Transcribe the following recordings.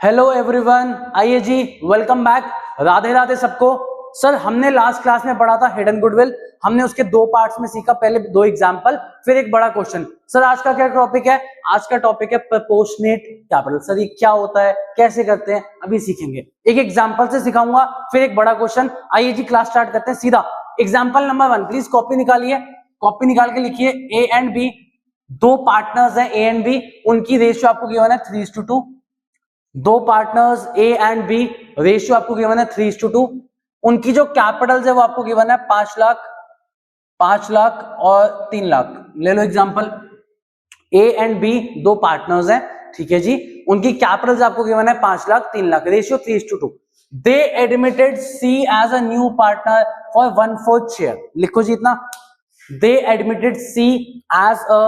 Hello everyone, आइए जी, welcome back. Radhe Radhe सबको। Sir, हमने लास्ट क्लास में पढ़ा था हिडन गुडविल। हमने उसके दो पार्ट्स में सीखा, पहले दो एग्जांपल, फिर एक बड़ा क्वेश्चन। सर, आज का क्या टॉपिक है? आज का टॉपिक है प्रपोर्शनेट कैपिटल। सर, ये क्या होता है, कैसे करते हैं, अभी सीखेंगे। एक एग्जाम्पल से सिखाऊंगा, फिर एक बड़ा क्वेश्चन। आइए जी, क्लास स्टार्ट करते हैं सीधा। एग्जाम्पल नंबर 1, प्लीज कॉपी निकालिए। कॉपी निकाल के लिखिए ए एंड बी, दो पार्टनर्स हैं ए एंड बी, उनकी रेशियो आपको गिवन है 3:2। दो partners A and B, ratio आपको गिवन है 3:2। उनकी जो कैपिटल्स है वो आपको गिवन है 5 लाख, 5 लाख और 3 लाख। ले लो एग्जांपल। ए एंड बी दो पार्टनर्स हैं, ठीक है जी। उनकी कैपिटल्स आपको गिवन है 5 lakh, 3 lakh, ratio 3:2। They admitted C as a new partner for 1/4 share. लिखो जी इतना। They admitted C as a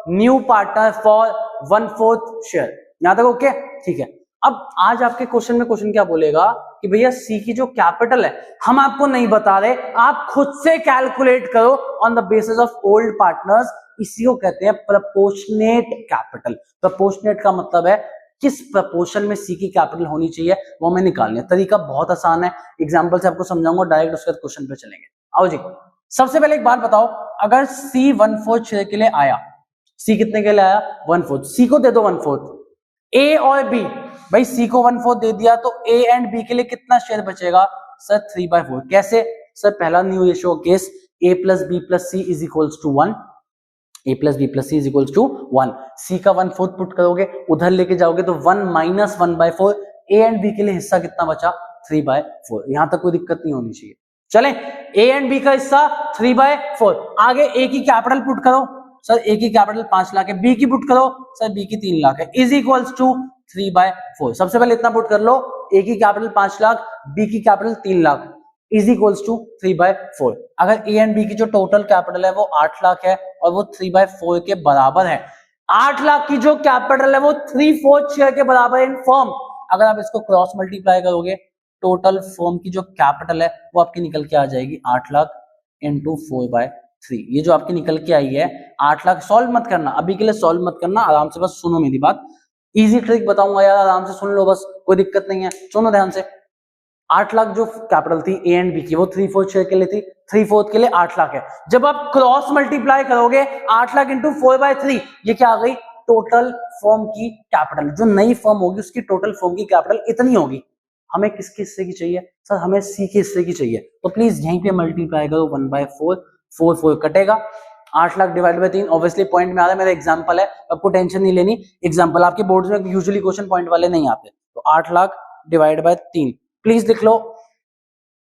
new partner for 1/4 share. यहां तक ओके? ठीक है। अब आज आपके क्वेश्चन में क्वेश्चन क्या बोलेगा कि भैया सी की जो कैपिटल है हम आपको नहीं बता रहे, आप खुद से कैलकुलेट करो on the basis of old partners. इसी को कहते हैं प्रपोर्शनेट कैपिटल। प्रपोर्शनेट का मतलब है किस प्रपोर्शन में सी की कैपिटल होनी चाहिए वो हमें निकालना है। तरीका बहुत आसान है, एग्जांपल से आपको समझाऊंगा, डायरेक्ट उसके बाद क्वेश्चन पे चलेंगे। आओ जी, सबसे पहले एक बात बताओ, अगर सी 1/4 शेयर के लिए आया, सी कितने के लिए आया? 1/4। सी को दे दो 1/4। ए और बी, भाई सी को 1/4 दे दिया तो ए एंड बी के लिए कितना शेयर बचेगा? सर 3/4। कैसे? सर, पहला new ratio case, A plus B plus C is equals to 1। A plus B plus C is equals to 1। C का 1/4 पुट करोगे, उधर लेके जाओगे तो 1 माइनस 1/4। ए एंड बी के लिए हिस्सा कितना बचा? 3/4। यहां तक कोई दिक्कत नहीं होनी चाहिए। चले, ए एंड बी का हिस्सा 3/4। आगे ए की कैपिटल पुट करो। सर, ए की कैपिटल 5 लाख है, बी की पुट करो। सर, बी की 3 लाख है, इज इक्वल्स टू 3/4। सबसे पहले इतना पुट कर लो, ए की कैपिटल 5 लाख, बी की capital 3 lakh, is equals to 3/4। अगर ए एंड बी की जो टोटल कैपिटल है वो 8 लाख है और वो 3/4 के बराबर है, 8 लाख की जो कैपिटल है वो 3/4 शेयर के बराबर है इन फर्म। अगर आप इसको क्रॉस मल्टीप्लाई करोगे, टोटल फर्म की जो कैपिटल है वो आपकी निकल के आ जाएगी 8 लाख इंटू 4/3। ये जो आपकी निकल के आई है 8 लाख। सॉल्व मत करना, अभी के लिए सॉल्व मत करना, आराम से बस सुनो मेरी बात। इजी ट्रिक बताऊंगा यार, आराम से सुन लो बस, कोई दिक्कत नहीं है, सुनो ध्यान से। 8 लाख जो कैपिटल थी ए एंड बी की वो 3/4 शेयर के लिए थी, 3/4 के लिए 8 लाख है। जब आप क्रॉस मल्टीप्लाई करोगे 8 लाख इंटू 4/3, ये क्या आ गई? टोटल फर्म की कैपिटल। जो नई फर्म होगी उसकी टोटल फर्म की कैपिटल इतनी होगी। हमें किसके हिस्से की चाहिए? सर, हमें सी के हिस्से की चाहिए, तो प्लीज यहीं पे मल्टीप्लाई करो 1/4। 4 4 कटेगा, 8 lakh divide by 3। Obviously point में आ रहा है, मेरा एग्जांपल है, आपको टेंशन नहीं लेनी। एग्जांपल आपके बोर्ड में यूजुअली क्वेश्चन पॉइंट वाले नहीं आते, तो 8 लाख डिवाइड बाय 3, प्लीज लिख लो।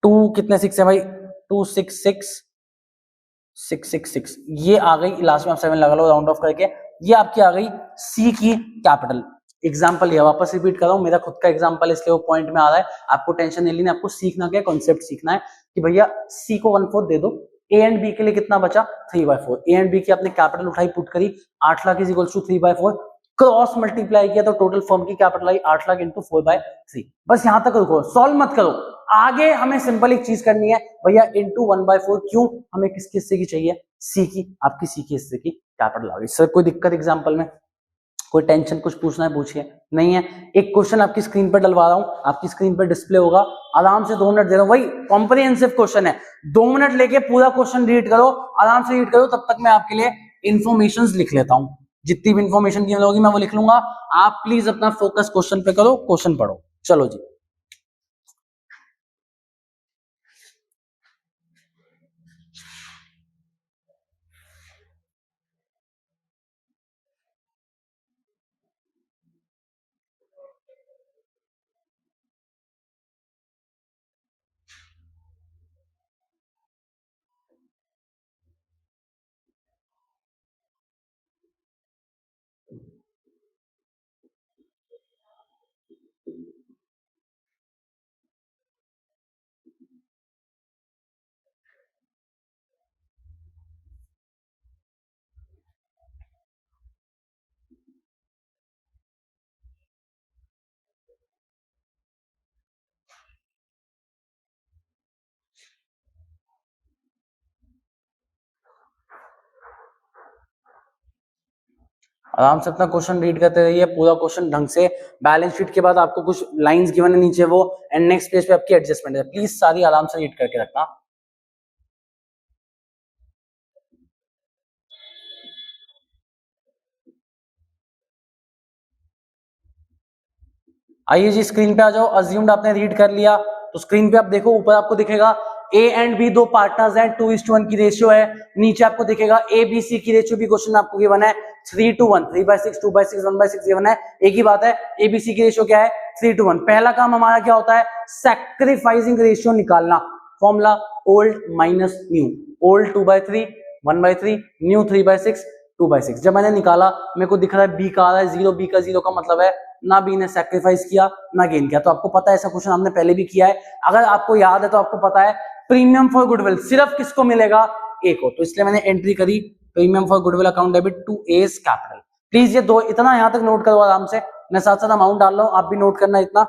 2 कितने 6 है भाई? 2 6 6 6 6 6, ये आ गई। लास्ट में आप 7 लगा लो राउंड ऑफ करके, ये आपकी आ गई सी की कैपिटल। एग्जाम्पल ये वापस रिपीट कर रहा हूं, मेरा खुद का एग्जाम्पल इसलिए वो पॉइंट में आ रहा है। आपको टेंशन नहीं लेनी, आपको सीखना क्या, कॉन्सेप्ट सीखना है कि भैया सी को 1/4 दे दो, ए एंड बी के लिए कितना बचा? 3/4। ए एंड बी की आपने कैपिटल उठाई, पुट करी, 8 lakh is equal to 3/4। Cross multiply किया तो टोटल फर्म की कैपिटल आई 8 लाख इंटू 4/3। बस यहां तक रुको, सॉल्व मत करो। आगे हमें सिंपल एक चीज करनी है भैया, इंटू 1/4। क्यों? हमें किसके हिस्से की चाहिए? सी की। आपकी सी के हिस्से की कैपिटल आ गई। सर, कोई दिक्कत एग्जांपल में? कोई टेंशन? कुछ पूछना है पूछिए। नहीं है? एक क्वेश्चन आपकी स्क्रीन पर डलवा रहा हूं, आपकी स्क्रीन पर डिस्प्ले होगा, आराम से 2 मिनट दे रहा हूं। वही कॉम्प्रिहेंसिव क्वेश्चन है, 2 मिनट लेके पूरा क्वेश्चन रीड करो, आराम से रीड करो। तब तक मैं आपके लिए इंफॉर्मेशन लिख लेता हूं, जितनी भी इंफॉर्मेशन गिवन होगी मैं वो लिख लूंगा। आप प्लीज अपना फोकस क्वेश्चन पे करो, क्वेश्चन पढ़ो। चलो जी। आराम से अपना क्वेश्चन रीड करते रहिए, पूरा क्वेश्चन ढंग से। बैलेंस शीट के बाद आपको कुछ लाइंस गिवन है नीचे वो, एंड नेक्स्ट पेज पे आपकी एडजस्टमेंट है, प्लीज सारी आराम से रीड करके रखना। आइए जी स्क्रीन पे आ जाओ। अज्यूम्ड आपने रीड कर लिया तो स्क्रीन पे आप देखो, ऊपर आपको दिखेगा ए एंड बी दो पार्टनर्स हैं, 2:1 की रेशियो है। नीचे आपको दिखेगा ए बी सी की रेशियो भी क्वेश्चन आपको गिवन है 3:1, 3/6, 2/6, 1/6 गिवन है। एक ही बात है, ए बी सी की रेशियो क्या है 3:1। पहला काम हमारा क्या होता है, सैक्रिफाइसिंग रेशियो निकालना। Formula old minus new, old 2/3, 1/3, new 3/6, 2/6। जब मैंने निकाला मेरे को दिख रहा है बी का आ रहा है 0, बी का 0 का मतलब है ना बी ने सैक्रिफाइस किया ना गेन किया। तो आपको पता है ऐसा क्वेश्चन हमने पहले भी किया है, अगर आपको याद है तो आपको पता है प्रीमियम फॉर गुडविल सिर्फ किसको मिलेगा, ए को। तो इसलिए मैंने एंट्री करी premium for goodwill account debit to as capital. Please ये दो इतना यहां तक नोट करो आराम से, मैं साथ साथ अमाउंट डाल रहा हूं, आप भी नोट करना इतना।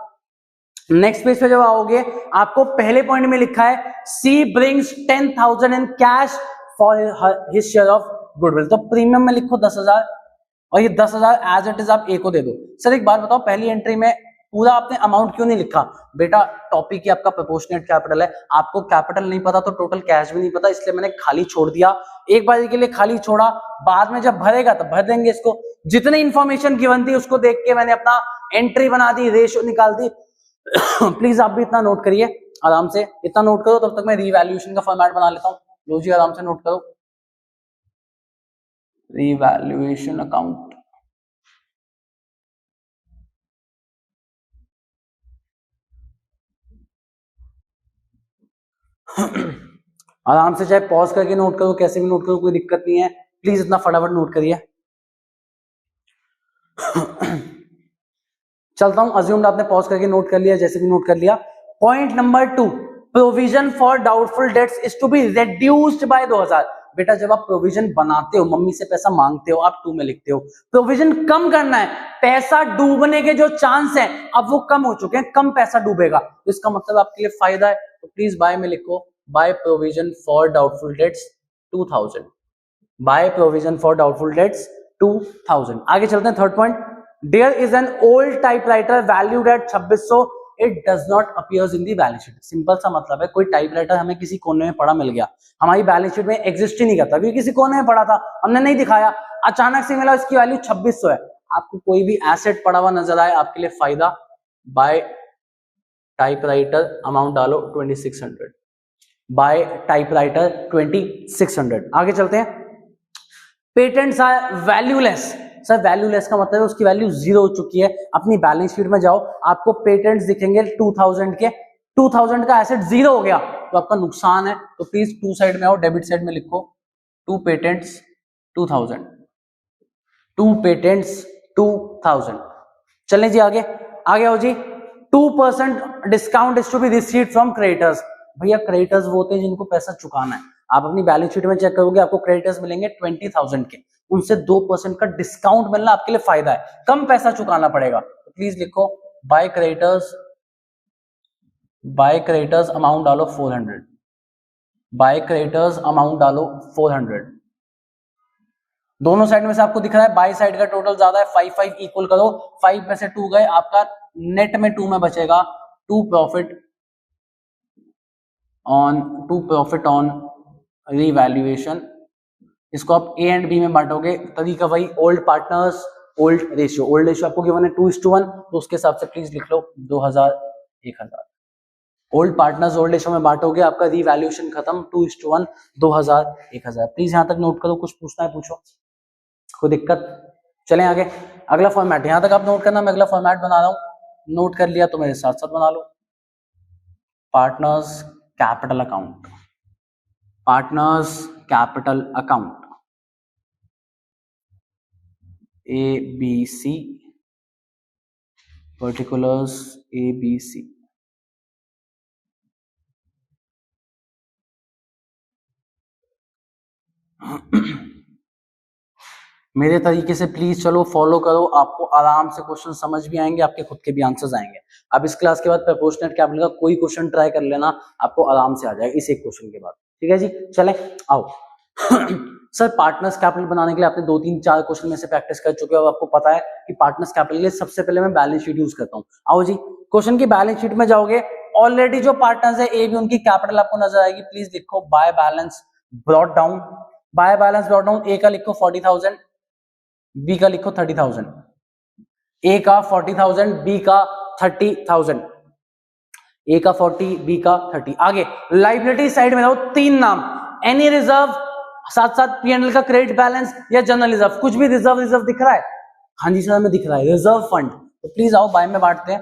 नेक्स्ट पेज पे जब आओगे आपको पहले पॉइंट में लिखा है C brings 10,000 in cash for his share of goodwill. तो प्रीमियम में लिखो 10,000 और ये 10,000 एज इट इज आप ए को दे दो। सर एक बात बताओ, पहली एंट्री में पूरा आपने अमाउंट क्यों नहीं लिखा? बेटा टॉपिक ही आपका प्रोपोर्शनेट कैपिटल है, आपको कैपिटल नहीं पता तो टोटल कैश भी नहीं पता, इसलिए मैंने खाली छोड़ दिया। एक बार के लिए खाली छोड़ा, बाद में जब भरेगा तब भर देंगे इसको। जितनी इंफॉर्मेशन गिवन थी उसको देख के मैंने अपना एंट्री बना दी, रेशियो निकाल दी। प्लीज आप भी इतना नोट करिए आराम से, इतना नोट करो, तब तक मैं रीवैल्यूएशन का फॉर्मेट बना लेता हूँ। लो जी आराम से नोट करो, रीवैल्यूएशन अकाउंट। आराम से चाहे पॉज करके नोट करो, कैसे भी नोट करो, कोई दिक्कत नहीं है, प्लीज इतना फटाफट नोट करिए। चलता हूं, अज्यूम्ड आपने पॉज करके नोट कर लिया, जैसे भी नोट कर लिया। Point number 2, provision for doubtful debts is to be reduced by 2,000। बेटा जब आप प्रोविजन बनाते हो, मम्मी से पैसा मांगते हो, आप 2 में लिखते हो, प्रोविजन कम करना है, पैसा डूबने के जो चांस है अब वो कम हो चुके हैं, कम पैसा डूबेगा, तो इसका मतलब आपके लिए फायदा है। तो प्लीज बाय में लिखो, by provision for doubtful debts 2,000, by provision for doubtful debts 2,000। आगे चलते हैं, third point, there is an old typewriter valued at 2600, it does not appears in the balance sheet. Simple सा मतलब है, कोई टाइपराइटर हमें किसी कोने में पड़ा मिल गया, हमारी बैलेंस शीट में एग्जिस्ट ही नहीं करता क्योंकि किसी कोने में पड़ा था, हमने नहीं दिखाया, अचानक से मिला इसकी वैल्यू 2600 है। आपको कोई भी एसेट पड़ा हुआ नजर आए, आपके लिए फायदा, बाय टाइपराइटर अमाउंट डालो 2600, बाय टाइपराइटर 2600। आगे चलते हैं, patents are valueless. Sir valueless का मतलब है उसकी वैल्यू 0 हो चुकी है। अपनी बैलेंस शीट में जाओ, आपको पेटेंट्स दिखेंगे 2000 के, 2000 का एसेट 0 हो गया तो आपका नुकसान है। तो प्लीज 2 साइड में आओ, डेबिट साइड में लिखो 2 पेटेंट्स 2000, 2 पेटेंट्स 2000। चलें जी आगे, आगे आओ जी। 2% discount is to be received from creditors. भैया क्रेडिटर्स वो होते हैं जिनको पैसा चुकाना है। आप अपनी बैलेंस शीट में चेक करोगे, आपको क्रेडिटर्स मिलेंगे 20,000 के, उनसे 2% का डिस्काउंट मिलना आपके लिए फायदा है, कम पैसा चुकाना पड़ेगा। तो प्लीज लिखो by creditors, by creditors amount डालो 400, बाय क्रेडिटर्स अमाउंट डालो 400। दोनों साइड में से आपको दिख रहा है बाय साइड का टोटल ज्यादा है, 5 इक्वल करो, 5 में से 2 गए, आपका नेट में 2 में बचेगा, 2 प्रॉफिट ऑन रीवैल्यूएशन। इसको आप ए एंड बी में बांटोगे, तरीका वही, old partners old ratio, old ratio आपको गिवन है 2:1, तो उसके हिसाब से प्लीज लिख लो 2000 1000। ओल्ड पार्टनर्स ओल्ड रेशियो में बांटोगे, आपका रीवैल्यूएशन खत्म, 2:1 2000 1000। प्लीज यहां तक नोट करो, कुछ पूछना है पूछो, कोई दिक्कत? चलें आगे, अगला फॉर्मेट यहां तक आप नोट करना, मैं अगला फॉर्मेट बना रहा हूं, नोट कर लिया तो मेरे साथ साथ बना लो। Partners capital account, partners capital account ABC, particulars ABC। मेरे तरीके से प्लीज चलो फॉलो करो, आपको आराम से क्वेश्चन समझ भी आएंगे, आपके खुद के भी आंसर्स आएंगे। अब इस क्लास के बाद प्रोपोर्शनेट कैपिटल का कोई क्वेश्चन ट्राई कर लेना, आपको आराम से आ जाएगा इस एक क्वेश्चन के बाद, ठीक है जी। चले आओ। सर पार्टनर्स कैपिटल बनाने के लिए आपने 2-3-4 क्वेश्चन में से प्रैक्टिस कर चुके हो, आपको पता है कि पार्टनर्स कैपिटल के लिए सबसे पहले मैं बैलेंस शीट यूज करता हूँ। आओ जी, क्वेश्चन की बैलेंस शीट में जाओगे, ऑलरेडी जो पार्टनर्स है ए बी उनकी कैपिटल आपको नजर आएगी। प्लीज लिखो by balance brought down, by balance brought down. A का लिखो 40,000, बी का लिखो 30,000, ए का 40,000, बी का 30,000, ए का 40, बी का 30। आगे लाइबिलिटी साइड में जाओ, 3 नाम, एनी रिजर्व, साथ साथ पीएनएल का क्रेडिट बैलेंस या जनरल रिजर्व, कुछ भी रिजर्व दिख रहा है? हाँ जी सर हमें दिख रहा है, रिजर्व फंड। तो प्लीज आओ बाय में बांटते हैं।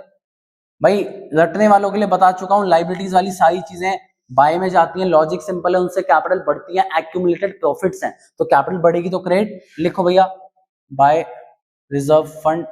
भाई रटने वालों के लिए बता चुका हूं, लाइबिलिटीज वाली सारी चीजें बाय में जाती हैं, लॉजिक सिंपल है, उनसे कैपिटल बढ़ती है, एक्यूमुलेटेड प्रॉफिट्स हैं, तो कैपिटल बढ़ेगी तो क्रेडिट। लिखो भैया बाय रिजर्व फंड,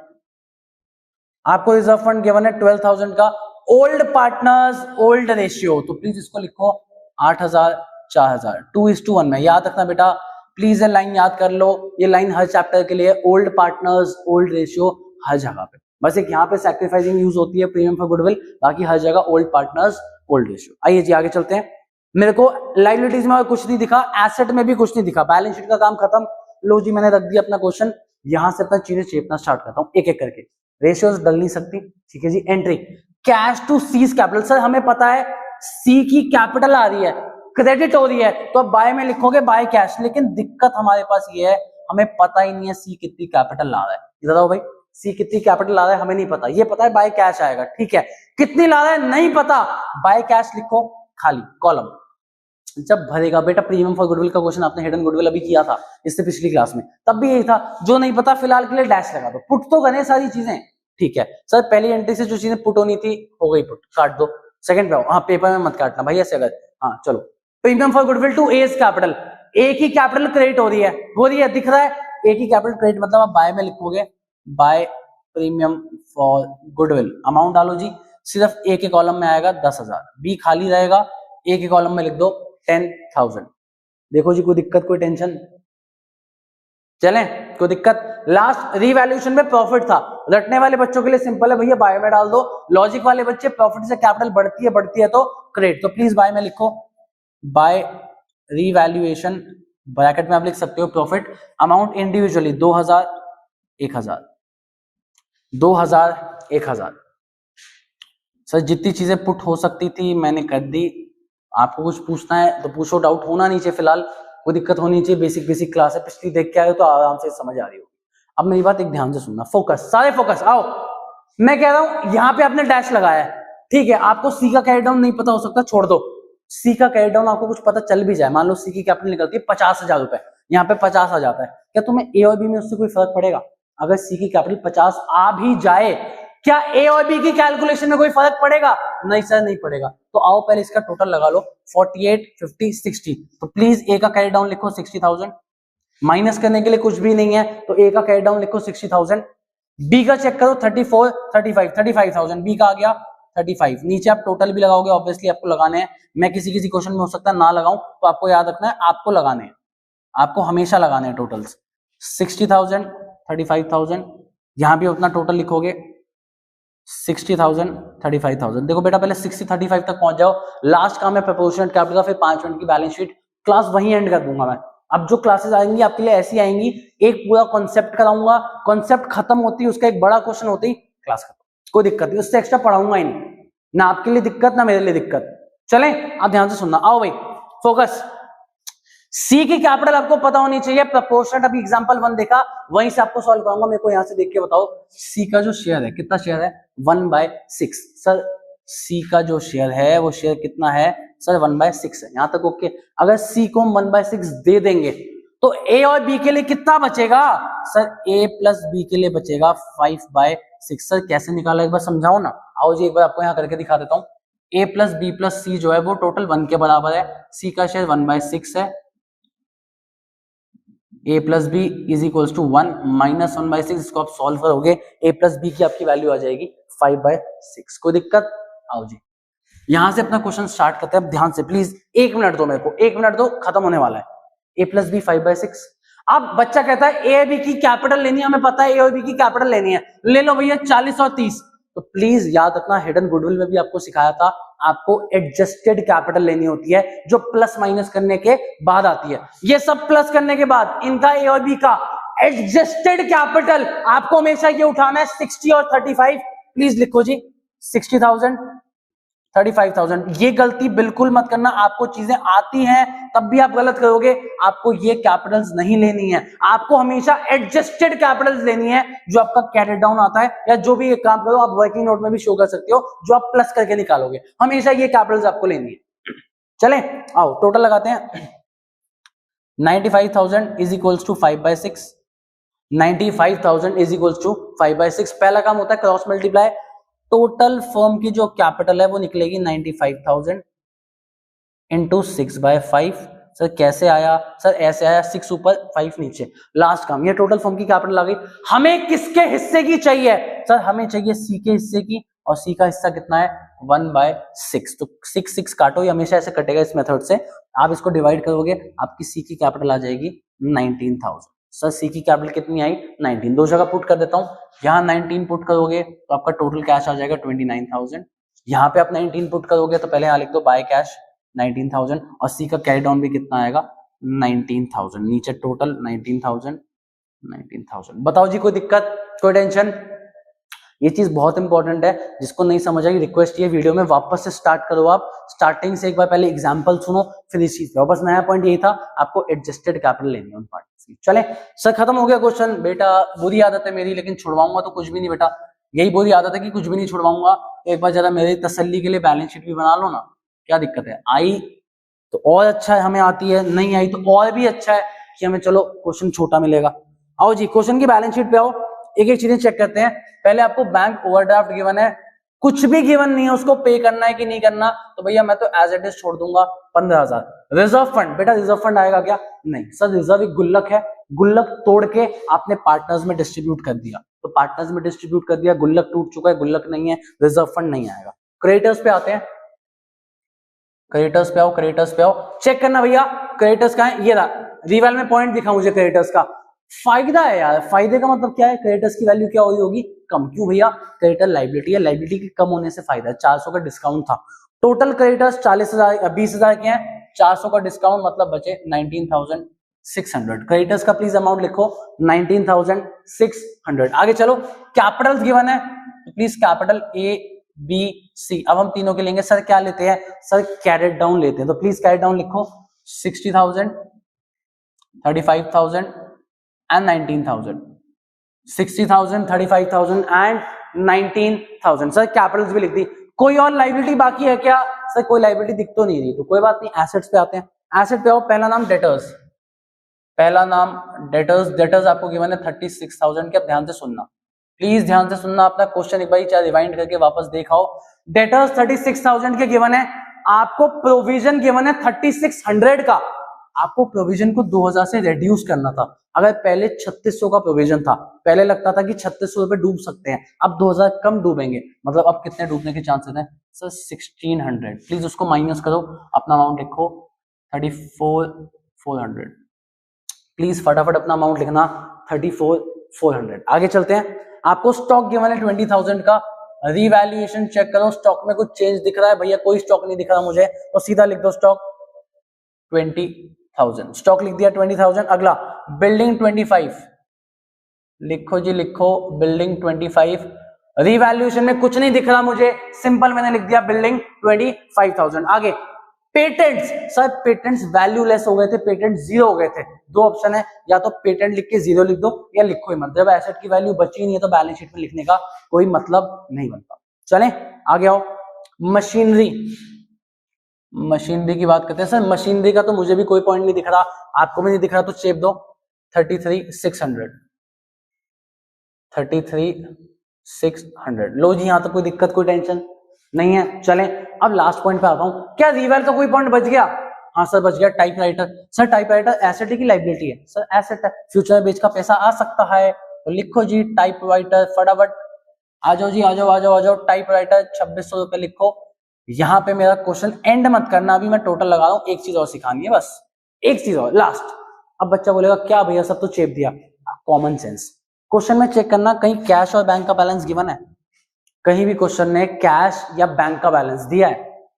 आपको रिजर्व फंड गिवन है 12,000 का, ओल्ड पार्टनर्स ओल्ड रेशियो, तो प्लीज इसको लिखो 8,000 4,000, 2:1 में। याद रखना बेटा, प्लीज ये लाइन याद कर लो, ये लाइन हर चैप्टर के लिए, ओल्ड पार्टनर्स ओल्ड रेशियो हर जगह पे, बस एक यहाँ पे सैक्रिफाइसिंग यूज होती है प्रीमियम फॉर गुडविल, बाकी हर जगह ओल्ड पार्टनर्स ओल्ड रेशियो। आइए जी आगे चलते हैं। मेरे को लाइबिलिटीज में कुछ नहीं दिखा, एसेट में भी कुछ नहीं दिखा, बैलेंस शीट का काम खत्म। लो जी मैंने रख दिया अपना क्वेश्चन, यहां से अपना चीजें चेपना स्टार्ट करता हूँ एक एक करके, रेशियोज डल नहीं सकती, ठीक है जी। Entry cash to C's capital, sir हमें पता है सी की कैपिटल आ रही है, क्रेडिट हो रही है, तो अब बाय में लिखोगे बाय कैश, लेकिन दिक्कत हमारे पास ये है हमें पता ही नहीं है सी कितनी कैपिटल ला रहा है। इधर आओ भाई, सी कितनी कैपिटल ला रहा है हमें नहीं पता, ये पता है बाय कैश आएगा, ठीक है, कितनी ला रहा है नहीं पता, बाय कैश लिखो खाली कॉलम। जब भरेगा बेटा, प्रीमियम फॉर गुडविल का क्वेश्चन आपने हिडन गुडविल अभी किया था इससे पिछली क्लास में, तब भी यही था, जो नहीं पता फिलहाल के लिए डैश लगा दो, पुट तो करें सारी चीजें, ठीक है। सर पहली एंट्री से जो चीजें पुट होनी थी हो गई पुट, काट दो। सेकंड पे आओ, हाँ पेपर में मत काटना भाई ऐसे अगर, हाँ चलो, premium for goodwill to as capital, A की कैपिटल क्रेडिट हो रही है दिख रहा है, ए की कैपिटल क्रेडिट मतलब आप बाय में लिखोगे by premium for goodwill, amount डालो जी, सिर्फ ए के कॉलम में आएगा 10,000, बी खाली रहेगा, ए के कॉलम में लिख दो 10,000। देखो जी कोई दिक्कत कोई टेंशन, चलें कोई दिक्कत। लास्ट रिवैल्यूएशन में प्रॉफिट था, रटने वाले बच्चों के लिए सिंपल है भैया बाय में डाल दो, लॉजिक वाले बच्चे प्रॉफिट से कैपिटल बढ़ती है तो क्रेडिट, तो प्लीज बाय में लिखो बाय रिवैल्यूएशन, ब्रैकेट में आप लिख सकते हो प्रॉफिट, अमाउंट इंडिविजुअली 2,000 1,000 2,000 1,000। सर जितनी चीजें पुट हो सकती थी मैंने कर दी, आपको कुछ पूछना है तो पूछो, डाउट होना नहीं चाहिए, फिलहाल कोई दिक्कत होनी चाहिए, बेसिक क्लास है, पिछली देख के आए तो आराम से समझ आ रही होगी। अब मेरी बात एक ध्यान से सुनना, फोकस, सारे फोकस आओ, मैं कह रहा हूं यहाँ पे आपने डैश लगाया है, ठीक है, आपको सी का कैरी डाउन नहीं पता हो सकता, छोड़ दो, सी का कैरी डाउन आपको कुछ पता चल भी जाए, मान लो सी की कैपिटल निकलती है 50,000 रुपए, यहाँ पे 50 आ जाता है, क्या तुम्हें ए और बी में उससे कोई फर्क पड़ेगा? अगर सी की कैपिटल 50 आ भी जाए, क्या ए और बी की कैलकुलेशन में कोई फर्क पड़ेगा? नहीं सर नहीं पड़ेगा। तो आओ पहले इसका टोटल लगा लो, 48 50 60, तो प्लीज ए का कैरी डाउन लिखो 60,000, माइनस करने के लिए कुछ भी नहीं है, तो ए का कैरी डाउन लिखो 60,000, बी का चेक करो 34 35 35,000, बी का आ गया 35, नीचे आप टोटल भी लगाओगे, ऑब्वियसली आपको लगाने हैं, मैं किसी क्वेश्चन में हो सकता है ना लगाऊं, तो आपको याद रखना है आपको लगाने हैं, आपको हमेशा लगाने हैं टोटल्स, 60,000 35,000, यहां भी उतना टोटल लिखोगे 60,000 35,000। देखो बेटा पहले 60 35 तक पहुंच जाओ, लास्ट काम है प्रोपोर्शनल कैपिटल का, फिर 5 मिनट की बैलेंस शीट, क्लास वहीं एंड कर दूंगा मैं। अब जो क्लासेस आएंगी आपके लिए ऐसी आएंगी, एक पूरा कॉन्सेप्ट कराऊंगा, कॉन्सेप्ट खत्म होती है उसका एक बड़ा क्वेश्चन होती क्लास खत्म, कोई दिक्कत नहीं, उससे एक्स्ट्रा पढ़ाऊंगा ही नहीं, ना आपके लिए दिक्कत ना मेरे लिए दिक्कत। चलें आप ध्यान से सुनना, आओ भाई फोकस, सी की कैपिटल आपको पता होनी चाहिए, प्रपोर्शनल अभी एग्जांपल 1 देखा, वहीं से आपको सॉल्व करूंगा, मेरे को यहां से देख के बताओ सी का जो शेयर है कितना शेयर है 1/6, सर सी का जो शेयर है वो शेयर कितना है सर 1/6 है, यहां तक ओके। अगर सी को हम 1/6 दे देंगे तो ए और बी के लिए कितना बचेगा सर, ए प्लस बी के लिए बचेगा 5/6। सर कैसे निकाला एक बार समझाओ ना, आओ जी एक बार आपको यहां करके दिखा देता हूं, ए प्लस बी प्लस सी जो है वो टोटल 1 के बराबर है, सी का शेयर 1/6 है, a plus B is equals to 1 minus 1/6, इसको आप सॉल्व करोगे a प्लस बी की आपकी वैल्यू आ जाएगी 5/6, कोई दिक्कत? आओ जी यहां से अपना क्वेश्चन स्टार्ट करते हैं, अब ध्यान से प्लीज 1 मिनट दो मेरे को, 1 मिनट दो, खत्म होने वाला है। a प्लस बी 5/6, अब बच्चा कहता है ए बी की कैपिटल लेनी है, हमें पता है ए और बी की कैपिटल लेनी है, ले लो भैया 40 और 30, तो प्लीज याद रखना, हिडन गुडविल में भी आपको सिखाया था, आपको एडजस्टेड कैपिटल लेनी होती है जो प्लस माइनस करने के बाद आती है। ये सब प्लस करने के बाद इनका ए और बी का एडजस्टेड कैपिटल आपको हमेशा ये उठाना है 60 और 35। प्लीज लिखो जी 60,000 35,000। ये गलती बिल्कुल मत करना, आपको चीजें आती हैं तब भी आप गलत करोगे। आपको ये कैपिटल्स नहीं लेनी है, आपको हमेशा एडजस्टेड कैपिटल्स लेनी है जो आपका कैरेट डाउन आता है, या जो भी एक काम करो आप वर्किंग नोट में भी शो कर सकते हो, जो आप प्लस करके निकालोगे, हमेशा ये कैपिटल्स आपको लेनी है। चले आओ टोटल लगाते हैं। 95,000 is equals to 5/6। 95,000 is equals to 5/6। पहला काम होता है क्रॉस मल्टीप्लाई, टोटल फर्म की जो कैपिटल है वो निकलेगी 95,000 इंटू 6/5। सर कैसे आया? सर ऐसे आया, 6 ऊपर 5 नीचे। लास्ट काम, ये टोटल फर्म की कैपिटल आ गई। हमें किसके हिस्से की चाहिए? सर हमें चाहिए सी के हिस्से की, और सी का हिस्सा कितना है? 1/6। तो 6 काटो, ये हमेशा ऐसे कटेगा इस मेथड से। आप इसको डिवाइड करोगे, आपकी सी की कैपिटल आ जाएगी 19,000। सर सी की कैपिटल कितनी आई? 19। दो जगह पुट कर देता हूं, यहाँ 19 पुट करोगे तो आपका टोटल कैश आ जाएगा 29,000। यहाँ पे आप 19 पुट करोगे तो पहले यहाँ लिख दो बाय कैश 19,000, और सी का कैरी डाउन भी कितना आएगा? 19,000। नीचे टोटल 19,000। बताओ जी कोई दिक्कत, कोई टेंशन? ये चीज बहुत इंपॉर्टेंट है, जिसको नहीं समझ आई रिक्वेस्ट ये वीडियो में वापस से स्टार्ट करो। आप स्टार्टिंग से एक बार पहले एग्जांपल सुनो, फिर इस चीज बस नया पॉइंट यही था, आपको एडजस्टेड कैपिटल लेनी है उन पार्ट की। चले सर खत्म हो गया क्वेश्चन। बेटा बुरी आदत है मेरी, लेकिन छुड़वाऊंगा तो कुछ भी नहीं बेटा, यही बुरी आदत है कि कुछ भी नहीं छुड़वाऊंगा। तो एक बार जरा मेरी तसल्ली के लिए बैलेंस शीट भी बना लो ना, क्या दिक्कत है? आई तो और अच्छा है, हमें आती है, नहीं आई तो और भी अच्छा है कि हमें चलो क्वेश्चन छोटा मिलेगा। आओ जी क्वेश्चन की बैलेंस शीट पे आओ, एक एक चीजें चेक करते हैं। पहले आपको बैंक ओवरड्राफ्ट गिवन है, कुछ भी गिवन नहीं है, उसको पे करना है कि नहीं करना, तो भैया मैं तो एज इट इज छोड़ दूंगा 15,000। रिजर्व फंड, बेटा रिजर्व फंड आएगा क्या? नहीं सर, रिजर्व एक गुल्लक है, गुल्लक तोड़ के आपने पार्टनर्स में डिस्ट्रीब्यूट कर दिया, तो पार्टनर्स में डिस्ट्रीब्यूट कर दिया, गुल्लक टूट चुका है, गुल्लक नहीं है, रिजर्व फंड नहीं आएगा। क्रेडिटर्स पे आते हैं, क्रेडिटर्स पे आओ, क्रेडिटर्स पे आओ, चेक करना भैया क्रेडिटर्स का है, ये रहा रिवैल में पॉइंट दिखा मुझे क्रेडिटर्स का। फायदा है यार, फायदे का मतलब क्या है? क्रेडिटर्स की वैल्यू क्या हुई होगी? कम। क्यों भैया? क्रेडिटर लाइबिलिटी है, लाइबिलिटी के कम होने से फायदा है। 400 का डिस्काउंट था, टोटल क्रेडिटर्स 20,000 के हैं, 400 का डिस्काउंट मतलब बचे 19,600। क्रेडिटर्स का प्लीज अमाउंट लिखो 19,600। आगे चलो, कैपिटल्स गिवन है, तो please capital A B C, अब हम तीनों के लेंगे। सर क्या लेते हैं? सर कैरेट डाउन लेते हैं, तो प्लीज कैरेट डाउन लिखो 60,000, 35,000 एंड 19,000। 60,000, 35,000 एंड 19,000। सर कैपिटल्स भी लिख दी। कोई और लाइबिलिटी बाकी है क्या? सर कोई लाइबिलिटी दिख तो नहीं रही, तो कोई बात नहीं, एसेट्स पे आते हैं। एसेट पे आओ, पहला नाम डेटर्स, पहला नाम डेटर्स। डेटर्स आपको गिवन है 36,000 के। अब ध्यान से सुनना, प्लीज ध्यान से सुनना, अपना क्वेश्चन एक बार चाहे रिवाइंड करके वापस देखाओ। डेटर्स 36,000 के गिवन है, आपको प्रोविजन गिवन है 3600 का। आपको प्रोविजन को 2000 से रिड्यूस करना था। अगर पहले 3600 का प्रोविजन था, पहले लगता था कि 3600 रुपए डूब सकते हैं, अब 2000 कम डूबेंगे, मतलब अब कितने डूबने के चांसेस हैं? सर 1600। प्लीज उसको माइनस करो, अपना अमाउंट लिखो 34,400। प्लीज फटाफट अपना अमाउंट लिखना 34,400। आगे चलते हैं, आपको स्टॉक गिवन है 20,000 का। रिवैल्यूएशन चेक करो, स्टॉक में कुछ चेंज दिख रहा है? भैया कोई स्टॉक नहीं दिख रहा मुझे, तो सीधा लिख दो स्टॉक 20,000। स्टॉक लिख दिया 20,000। अगला बिल्डिंग 25, लिखो जी लिखो बिल्डिंग 25। रिवैल्यूएशन में कुछ नहीं दिख रहा मुझे, सिंपल मैंने लिख दिया बिल्डिंग 25,000। आगे पेटेंट्स, सर पेटेंट्स वैल्यूलेस हो गए थे, पेटेंट 0 हो गए थे। दो ऑप्शन है, या तो पेटेंट लिख के 0 लिख दो, या लिखो ही मत। जब एसेट की वैल्यू बची नहीं है तो बैलेंस शीट में लिखने का कोई मतलब नहीं बनता। चलें आगे आओ, मशीनरी। मशीनरी की बात करते हैं। सर मशीनरी का तो मुझे भी कोई पॉइंट नहीं दिख रहा, आपको भी नहीं दिख रहा, तो चेप दो 33,600। 33,600 लो जी, यहां तो कोई दिक्कत कोई टेंशन नहीं है। चलें अब लास्ट पॉइंट पे आता हूं, क्या रिवैल का कोई पॉइंट बच गया? हाँ सर बच गया। टाइपराइटर, सर टाइपराइटर एसेट है कि लाइबिलिटी है? सर एसेट है, फ्यूचर में बेच का पैसा आ सकता है, तो लिखो जी टाइपराइटर। फटाफट आ जाओ जी, आ जाओ आ जाओ आ जाओ। टाइपराइटर 2600 रुपए लिखो। यहां पे मेरा क्वेश्चन एंड मत करना, अभी मैं टोटल लगा रहा हूं, एक चीज और सिखानी है बस, एक चीज और लास्ट। अब बच्चा बोलेगा क्या भैया सब तो चेप दिया। कॉमन सेंस, क्वेश्चन में चेक करना कहीं कैश और बैंक का बैलेंस गिवन है? कहीं भी क्वेश्चन ने कैश या बैंक का बैलेंस दिया है?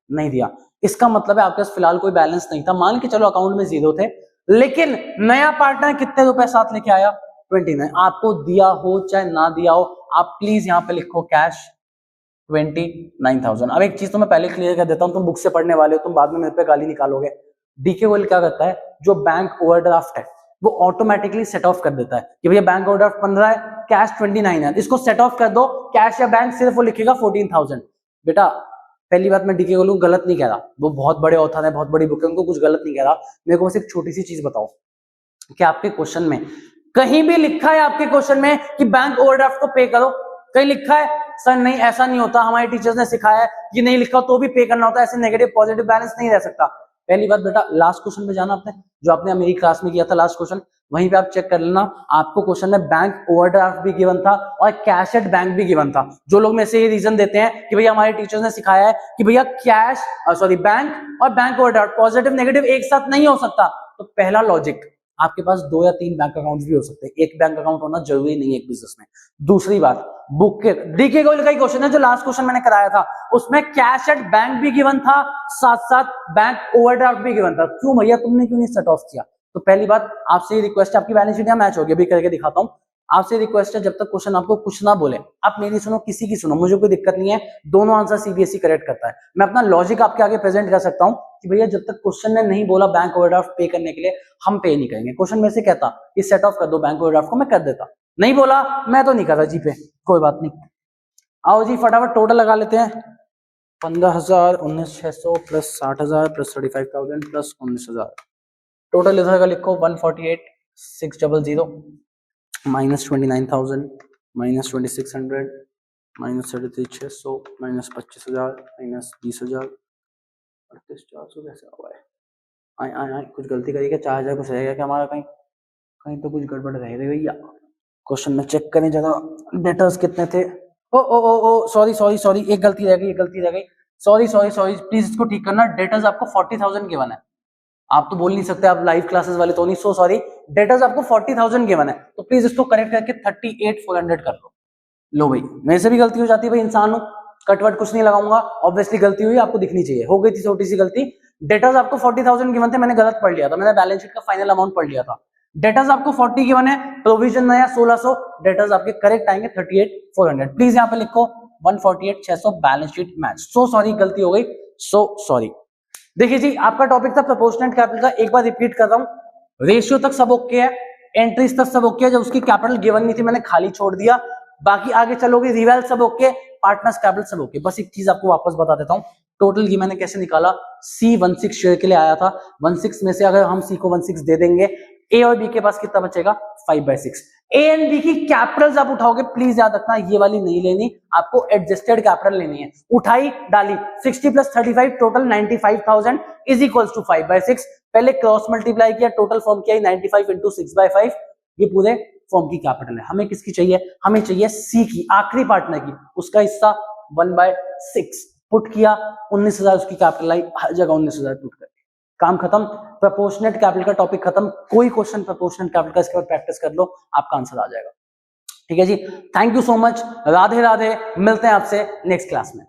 नहीं दिया। इसका मतलब है आपके पास फिलहाल कोई बैलेंस नहीं था। मान के चलो अकाउंट में 0 थे, लेकिन नया पार्टनर कितने रुपए साथ लेके आया? 29। आपको दिया हो चाहे ना दिया हो, आप प्लीज यहाँ पे लिखो कैश 29,000। अब एक चीज तो मैं पहले क्लियर कर देता हूं, तुम बुक से पढ़ने वाले हो, तुम बाद में मेरे पे गाली निकालोगे। डीके गोयल क्या करता है, जो बैंक ओवरड्राफ्ट है वो ऑटोमेटिकली सेट ऑफ कर देता है कि भैया बैंक ओवरड्राफ्ट 15 है, कैश 29 है, इसको सेट ऑफ कर दो। कैश या बैंक सिर्फ वो लिखेगा 14,000। बेटा पहली बात मैं डीके गोयल को गलत नहीं कह रहा, वो बहुत बड़े ऑथर है, बहुत बड़ी बुक है, उनको कुछ गलत नहीं कह रहा। मेरे को बस एक छोटी सी चीज बताओ कि आपके क्वेश्चन में कहीं भी लिखा है आपके क्वेश्चन में कि बैंक ओवरड्राफ्ट को पे करो? कहीं लिखा है? सर नहीं, ऐसा नहीं होता, हमारे टीचर्स ने सिखाया है कि नहीं लिखा तो भी पे करना होता है, ऐसे नेगेटिव पॉजिटिव बैलेंस नहीं रह सकता। पहली बात बेटा, लास्ट क्वेश्चन पे जाना आपने, जो आपने मेरी क्लास में किया था लास्ट क्वेश्चन, वहीं पे आप चेक कर लेना। आपको क्वेश्चन में बैंक ओवरड्राफ्ट भी गिवन था और कैश एट बैंक भी गिवन था। जो लोग में से ये रीजन देते हैं कि भैया हमारे टीचर्स ने सिखाया है कि भैया कैश बैंक और बैंक ओवरड्राफ्ट पॉजिटिव नेगेटिव एक साथ नहीं हो सकता, तो पहला लॉजिक, आपके पास 2 या 3 बैंक अकाउंट भी हो सकते हैं, एक बैंक अकाउंट होना जरूरी नहीं है एक बिजनेस में। दूसरी बात, बुक के डीके गोयल का ही क्वेश्चन है जो लास्ट क्वेश्चन मैंने कराया था, उसमें कैश एट बैंक भी गिवन था, साथ साथ बैंक ओवरड्राफ्ट भी गिवन था। क्यों भैया, तुमने क्यों नहीं सेट ऑफ किया? तो पहली बात आपसे ये रिक्वेस्ट है, आपकी बैलेंस शीट मैच होगी, अभी करके दिखाता हूं। आपसे रिक्वेस्ट है, जब तक क्वेश्चन आपको कुछ ना बोले, आप मेरी सुनो, किसी की सुनो, मुझे कोई दिक्कत नहीं है, दोनों आंसर सीबीएसई करेक्ट करता है। मैं अपना लॉजिक आपके आगे प्रेजेंट कर सकता हूं कि भैया जब तक क्वेश्चन ने नहीं बोला बैंक ओवरड्राफ्ट पे करने के लिए, हम पे नहीं करेंगे। क्वेश्चन में से कहता कि सेट ऑफ कर दो बैंक ओवरड्राफ्ट को, मैं कर देता, नहीं बोला मैं तो नहीं कर रहा जी पे, कोई बात नहीं। आओ जी फटाफट टोटल लगा लेते हैं। 15,000 19,600 प्लस 60,000 प्लस 35,000 प्लस 19,000, टोटल इधर का लिखो 148,600 minus 29,000 minus 2,600 minus 33,600 minus 25,000 minus 20,000। 38,400 कैसे हुआ है? आए आए कुछ गलती करी क्या? 4,000 कुछ रहेगा क्या हमारा? कहीं कहीं तो कुछ गड़बड़ रह रही भैया। क्वेश्चन में चेक करें जरा, डेटर्स कितने थे? ओ सॉरी सॉरी सॉरी, एक गलती रह गई, एक गलती रह गई, सॉरी सॉरी सॉरी, प्लीज इसको ठीक करना। डेटर्स आपको 40,000 गिवन है, आप तो बोल नहीं सकते, आप लाइव क्लासेस वाले तो नहीं, सो सॉरी। डेटर्स आपको 40,000 गिवन है, तो प्लीज इसको करेक्ट करके 38,400 कर लो। लो भाई, मेरे से भी गलती हो जाती है भाई, इंसान हूं, कटवट कुछ नहीं लगाऊंगा, ऑब्वियसली गलती हुई, आपको दिखनी चाहिए, हो गई थी छोटी सी गलती। डेटर्स आपको 40,000 गिवन थे, मैंने गलत पढ़ लिया था, मैंने बैलेंस शीट का फाइनल अमाउंट पढ़ लिया था। डेटर्स आपको 40 गिवन है, प्रोविजन नया 1,600, डेटर्स आपके करेक्ट आएंगे 38,400। प्लीज यहाँ पे लिखो 148,600 balance sheet match. So sorry, गलती हो गई, सो सॉरी। देखिए जी, आपका टॉपिक था प्रोपोर्शनेट कैपिटल का, एक बार रिपीट कर रहा हूं, रेशियो तक सब ओके है, एंट्रीज तक सब ओके है, जब उसकी कैपिटल गिवन नहीं थी मैंने खाली छोड़ दिया, बाकी आगे चलोगे रिवेल सब ओके, पार्टनर्स कैपिटल सब ओके। बस एक चीज आपको वापस बता देता हूं, टोटल ये मैंने कैसे निकाला, C16 शेयर के लिए आया था, 16 में से अगर हम C को 16 दे देंगे, ए और बी के पास कितना बचेगा? 5/6। ए एंड बी की कैपिटल्स आप उठाओगे, प्लीज याद रखना ये वाली नहीं लेनी, आपको एडजस्टेड कैपिटल लेनी है। उठाई डाली, 60 + 35 टोटल 95,000 इज इक्वल्स टू 5/6। पहले क्रॉस मल्टीप्लाई किया, टोटल फॉर्म किया 95 × 6/5, ये पूरे फॉर्म की कैपिटल है। हमें किसकी चाहिए? हमें चाहिए सी की, आखिरी पार्टनर की, उसका हिस्सा 1/6 पुट किया, 19,000 उसकी कैपिटल आई, हर जगह 19,000 पुट कर, काम खत्म। प्रोपोर्शनेट कैपिटल का टॉपिक खत्म, कोई क्वेश्चन प्रोपोर्शनेट कैपिटल का इसके बाद प्रैक्टिस कर लो, आपका आंसर आ जाएगा। ठीक है जी, thank you so much, Radhe Radhe, मिलते हैं आपसे नेक्स्ट क्लास में।